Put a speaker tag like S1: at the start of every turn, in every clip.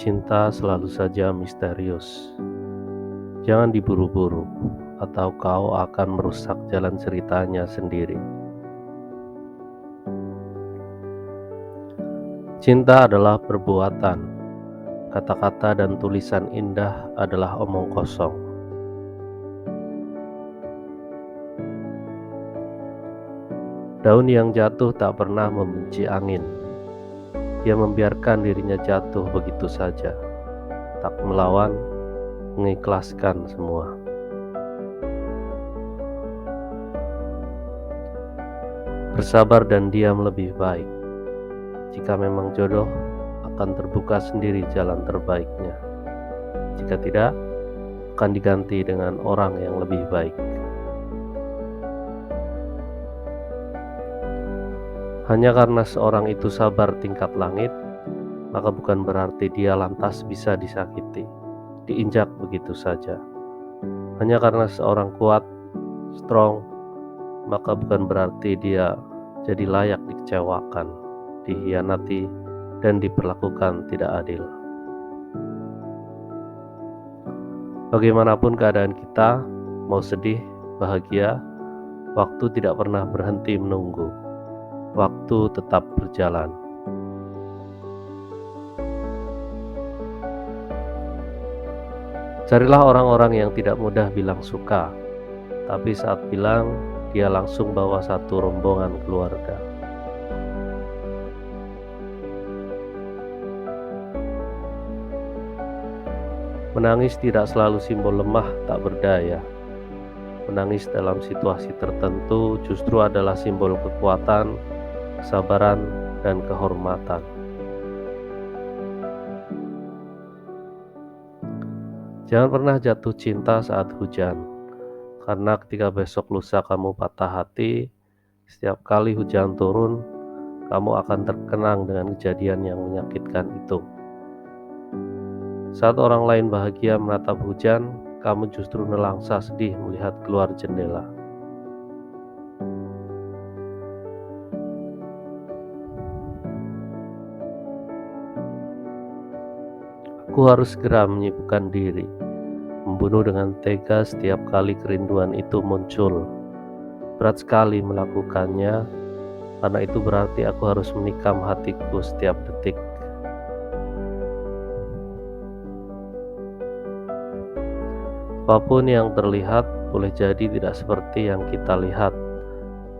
S1: Cinta selalu saja misterius. Jangan diburu-buru, atau kau akan merusak jalan ceritanya sendiri. Cinta adalah perbuatan, kata-kata dan tulisan indah adalah omong kosong. Daun yang jatuh tak pernah membenci angin. Dia membiarkan dirinya jatuh begitu saja, tak melawan, mengikhlaskan semua. Bersabar dan diam lebih baik. Jika memang jodoh, akan terbuka sendiri jalan terbaiknya. Jika tidak, akan diganti dengan orang yang lebih baik. Hanya karena seorang itu sabar tingkat langit, maka bukan berarti dia lantas bisa disakiti, diinjak begitu saja. Hanya karena seorang kuat, strong, maka bukan berarti dia jadi layak dikecewakan, dikhianati, dan diperlakukan tidak adil. Bagaimanapun keadaan kita, mau sedih, bahagia, waktu tidak pernah berhenti menunggu. Waktu tetap berjalan. Carilah orang-orang yang tidak mudah bilang suka, tapi saat bilang, dia langsung bawa satu rombongan keluarga. Menangis tidak selalu simbol lemah tak berdaya. Menangis dalam situasi tertentu justru adalah simbol kekuatan, kesabaran, dan kehormatan. Jangan pernah jatuh cinta saat hujan, karena ketika besok lusa kamu patah hati, setiap kali hujan turun, kamu akan terkenang dengan kejadian yang menyakitkan itu. Saat orang lain bahagia menatap hujan, kamu justru nelangsa sedih melihat keluar jendela. Aku harus segera menyibukkan diri, membunuh dengan tega setiap kali kerinduan itu muncul. Berat sekali melakukannya, karena itu berarti aku harus menikam hatiku setiap detik. Apapun yang terlihat boleh jadi tidak seperti yang kita lihat.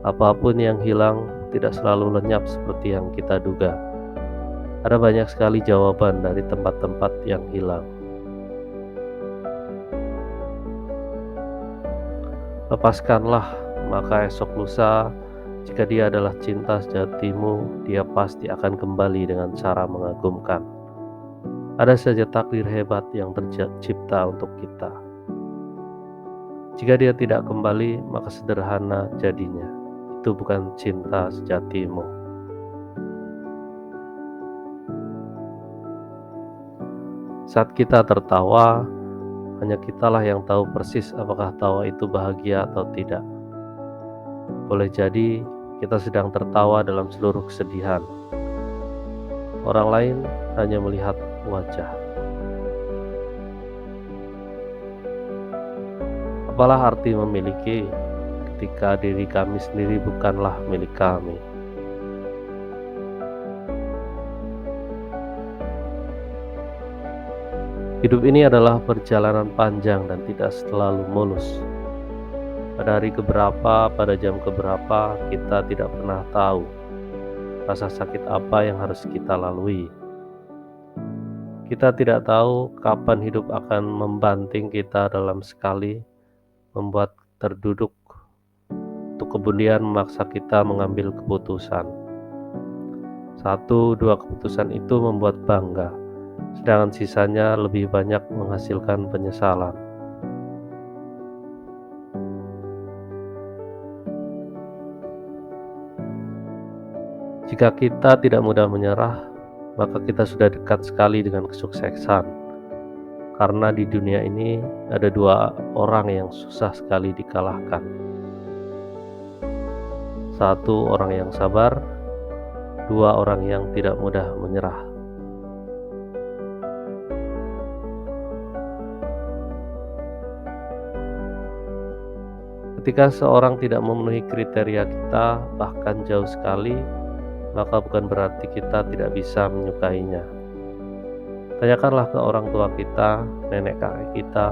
S1: Apapun yang hilang tidak selalu lenyap seperti yang kita duga. Ada banyak sekali jawaban dari tempat-tempat yang hilang. Lepaskanlah, maka esok lusa, jika dia adalah cinta sejatimu, dia pasti akan kembali dengan cara mengagumkan. Ada saja takdir hebat yang tercipta untuk kita. Jika dia tidak kembali, maka sederhana jadinya. Itu bukan cinta sejatimu. Saat kita tertawa, hanya kitalah yang tahu persis apakah tawa itu bahagia atau tidak. Boleh jadi kita sedang tertawa dalam seluruh kesedihan. Orang lain hanya melihat wajah. Apalah arti memiliki ketika diri kami sendiri bukanlah milik kami? Hidup ini adalah perjalanan panjang dan tidak selalu mulus. Pada hari keberapa, pada jam keberapa, kita tidak pernah tahu rasa sakit apa yang harus kita lalui. Kita tidak tahu kapan hidup akan membanting kita dalam sekali, membuat terduduk, untuk kemudian memaksa kita mengambil keputusan. 1-2 keputusan itu membuat bangga, sedangkan sisanya lebih banyak menghasilkan penyesalan. Jika kita tidak mudah menyerah, maka kita sudah dekat sekali dengan kesuksesan. Karena di dunia ini ada 2 orang yang susah sekali dikalahkan. 1 orang yang sabar, 2 orang yang tidak mudah menyerah. Ketika seorang tidak memenuhi kriteria kita, bahkan jauh sekali, maka bukan berarti kita tidak bisa menyukainya. Tanyakanlah ke orang tua kita, nenek kakek kita,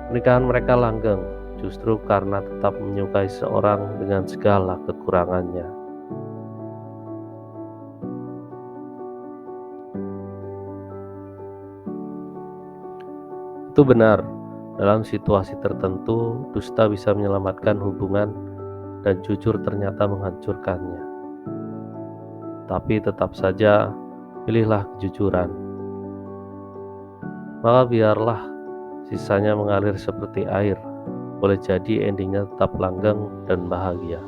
S1: pernikahan mereka langgeng justru karena tetap menyukai seorang dengan segala kekurangannya. Itu benar, dalam situasi tertentu, dusta bisa menyelamatkan hubungan dan jujur ternyata menghancurkannya. Tapi tetap saja, pilihlah kejujuran. Maka biarlah sisanya mengalir seperti air. Boleh jadi endingnya tetap langgeng dan bahagia.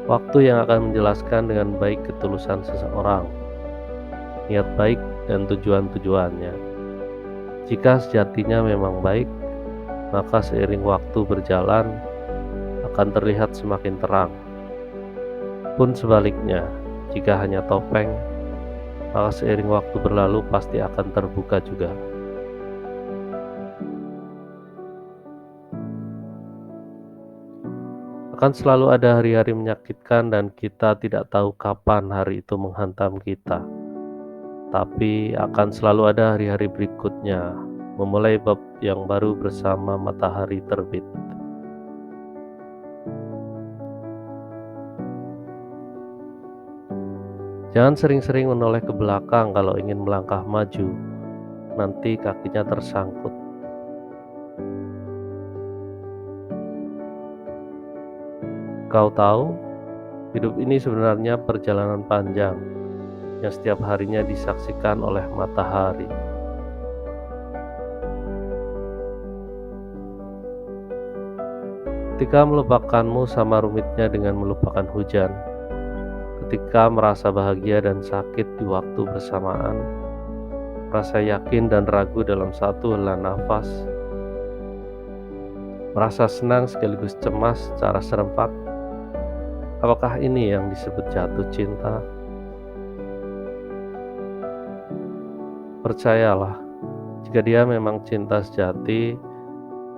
S1: Waktu yang akan menjelaskan dengan baik ketulusan seseorang, niat baik dan tujuan-tujuannya. Jika sejatinya memang baik, maka seiring waktu berjalan akan terlihat semakin terang. Pun sebaliknya, jika hanya topeng, maka seiring waktu berlalu pasti akan terbuka juga. Akan selalu ada hari-hari menyakitkan dan kita tidak tahu kapan hari itu menghantam kita. Tapi akan selalu ada hari-hari berikutnya, memulai bab yang baru bersama matahari terbit. Jangan sering-sering menoleh ke belakang kalau ingin melangkah maju, nanti kakinya tersangkut. Kau tahu, hidup ini sebenarnya perjalanan panjang yang setiap harinya disaksikan oleh matahari. Ketika melupakanmu sama rumitnya dengan melupakan hujan, ketika merasa bahagia dan sakit di waktu bersamaan, merasa yakin dan ragu dalam satu hela nafas, merasa senang sekaligus cemas secara serempak. Apakah ini yang disebut jatuh cinta? Percayalah, jika dia memang cinta sejati,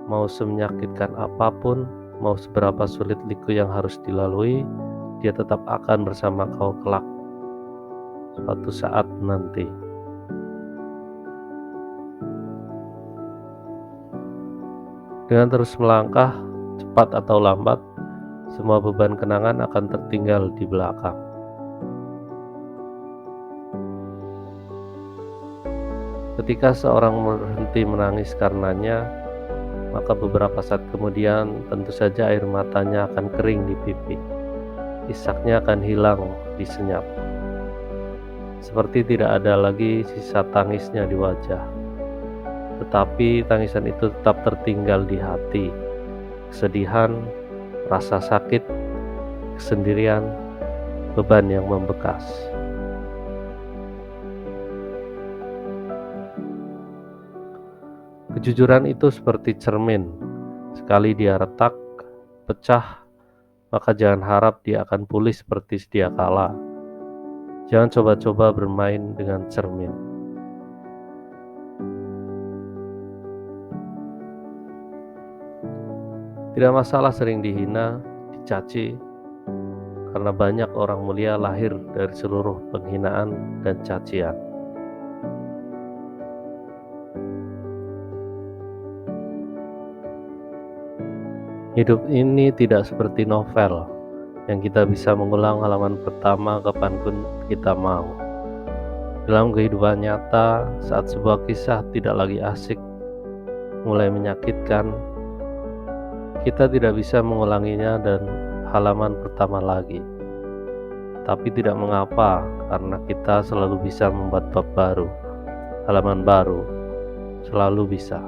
S1: mau semenyakitkan apapun, mau seberapa sulit liku yang harus dilalui, dia tetap akan bersama kau kelak suatu saat nanti. Dengan terus melangkah, cepat atau lambat, semua beban kenangan akan tertinggal di belakang. Ketika seorang berhenti menangis karenanya, maka beberapa saat kemudian tentu saja air matanya akan kering di pipi. Isaknya akan hilang disenyap. Seperti tidak ada lagi sisa tangisnya di wajah. Tetapi tangisan itu tetap tertinggal di hati. Kesedihan, rasa sakit, kesendirian, beban yang membekas. Kejujuran itu seperti cermin. Sekali dia retak, pecah, maka jangan harap dia akan pulih seperti sedia kala. Jangan coba-coba bermain dengan cermin. Tidak masalah sering dihina, dicaci, karena banyak orang mulia lahir dari seluruh penghinaan dan cacian. Hidup ini tidak seperti novel yang kita bisa mengulang halaman pertama kapanpun kita mau. Dalam kehidupan nyata, saat sebuah kisah tidak lagi asik, mulai menyakitkan, kita tidak bisa mengulanginya dan halaman pertama lagi. Tapi tidak mengapa, karena kita selalu bisa membuat bab baru, halaman baru, selalu bisa.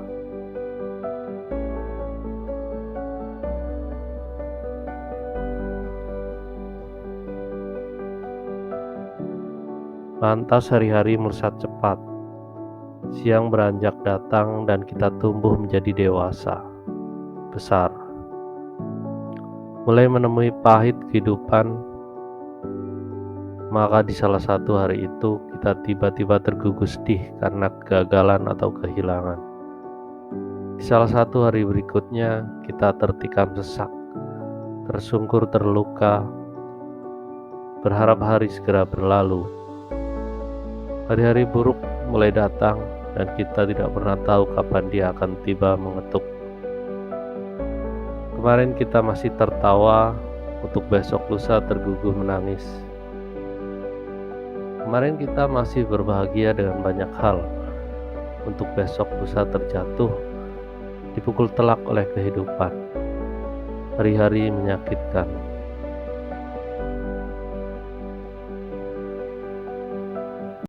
S1: Lantas hari-hari melesat cepat, siang beranjak datang dan kita tumbuh menjadi dewasa, besar. Mulai menemui pahit kehidupan, maka di salah satu hari itu kita tiba-tiba tergugus sedih karena kegagalan atau kehilangan. Di salah satu hari berikutnya, kita tertikam sesak, tersungkur terluka, berharap hari segera berlalu. Hari-hari buruk mulai datang dan kita tidak pernah tahu kapan dia akan tiba mengetuk. Kemarin kita masih tertawa, untuk besok lusa terguguh menangis. Kemarin kita masih berbahagia dengan banyak hal, untuk besok lusa terjatuh, dipukul telak oleh kehidupan. Hari-hari menyakitkan.